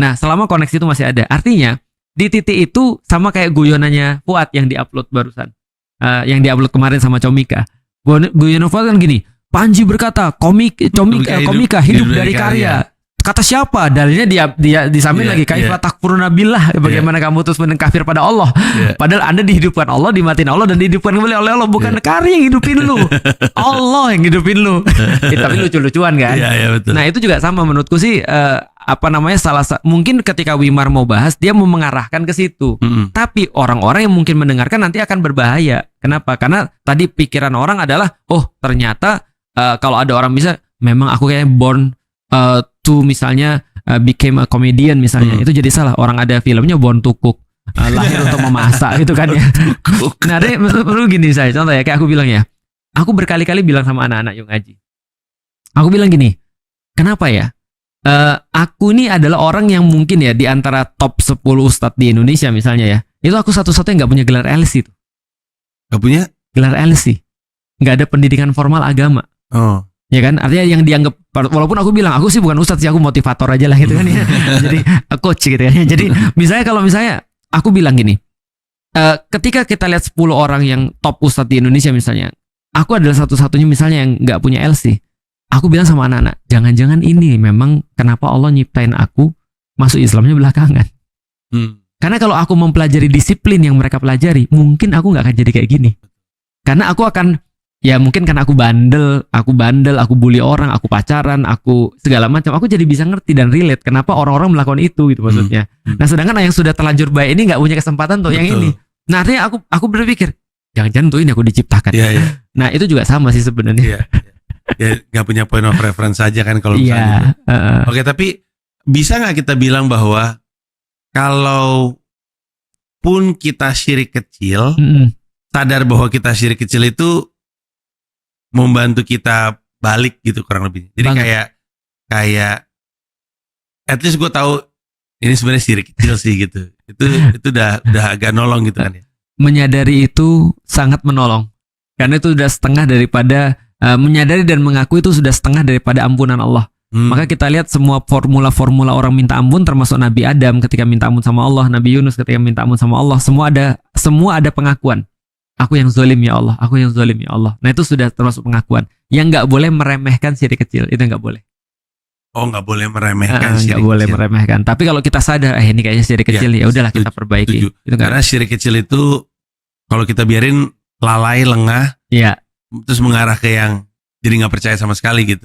Nah, selama koneksi itu masih ada, artinya di titik itu sama kayak guyonannya Fuad yang diupload barusan, yang diupload kemarin sama Comika. Guyonan Fuad kan gini, Panji berkata, komika hidup dari karya. Kata siapa? Dalilnya dia disamping lagi kaifa takfuruna billah, bagaimana kamu terus kafir pada Allah. Padahal Anda dihidupkan Allah, dimatiin Allah dan dihidupkan kembali oleh Allah, bukan karya yang hidupin lu. Allah yang hidupin lu. Tapi lucu-lucuan kan? Betul. Nah, itu juga sama menurutku sih mungkin ketika Wimar mau bahas dia mau mengarahkan ke situ. Tapi orang-orang yang mungkin mendengarkan nanti akan berbahaya. Kenapa? Karena tadi pikiran orang adalah ternyata kalau ada orang bisa memang aku kayak born to misalnya became a comedian misalnya, itu jadi salah. Orang ada filmnya Born to Cook, lahir untuk memasak gitu kan ya. Nah, perlu gini saya contoh ya, kayak aku bilang ya, aku berkali-kali bilang sama anak-anak yang ngaji, aku bilang gini, kenapa ya aku ini adalah orang yang mungkin ya di antara top 10 ustadz di Indonesia misalnya ya, itu aku satu-satunya nggak punya gelar LC itu. Nggak punya gelar LC, nggak ada pendidikan formal agama. Ya kan, artinya yang dianggap, walaupun aku bilang aku sih bukan ustadz sih, aku motivator aja lah gitu kan ya. Jadi coach gitu kan. Jadi kalau misalnya aku bilang gini, ketika kita lihat 10 orang yang top ustadz di Indonesia misalnya, aku adalah satu-satunya misalnya yang nggak punya LC. Aku bilang sama anak-anak, jangan-jangan ini memang kenapa Allah nyiptain aku masuk Islamnya belakangan. Karena kalau aku mempelajari disiplin yang mereka pelajari, mungkin aku nggak akan jadi kayak gini. Karena aku akan, ya mungkin karena aku bandel, aku bully orang, aku pacaran, aku segala macam, aku jadi bisa ngerti dan relate kenapa orang-orang melakukan itu gitu maksudnya. Nah, sedangkan yang sudah terlanjur baik ini nggak punya kesempatan tuh yang ini. Nah, artinya aku berpikir, jangan-jangan tuh ini aku diciptakan. Nah, itu juga sama sih sebenarnya. Ya nggak punya point of reference saja kan kalau misalnya. Oke, tapi bisa nggak kita bilang bahwa kalau pun kita syirik kecil, sadar bahwa kita syirik kecil itu membantu kita balik gitu kurang lebih. Jadi kayak at least gue tahu ini sebenarnya syirik kecil sih gitu. Itu udah agak nolong gitu kan ya. Menyadari itu sangat menolong. Karena itu sudah setengah daripada menyadari dan mengaku itu sudah setengah daripada ampunan Allah. Maka kita lihat semua formula-formula orang minta ampun, termasuk Nabi Adam ketika minta ampun sama Allah, Nabi Yunus ketika minta ampun sama Allah, semua ada pengakuan. Aku yang zalim ya Allah, aku yang zalim ya Allah. Nah, itu sudah termasuk pengakuan. Yang nggak boleh meremehkan syirik kecil, itu nggak boleh. Nggak boleh meremehkan syirik nggak boleh kecil. Meremehkan. Tapi kalau kita sadar, ini kayaknya syirik kecil, ya udahlah kita perbaiki. Itu karena syirik kecil itu kalau kita biarin lalai, lengah, terus mengarah ke yang jadi nggak percaya sama sekali gitu.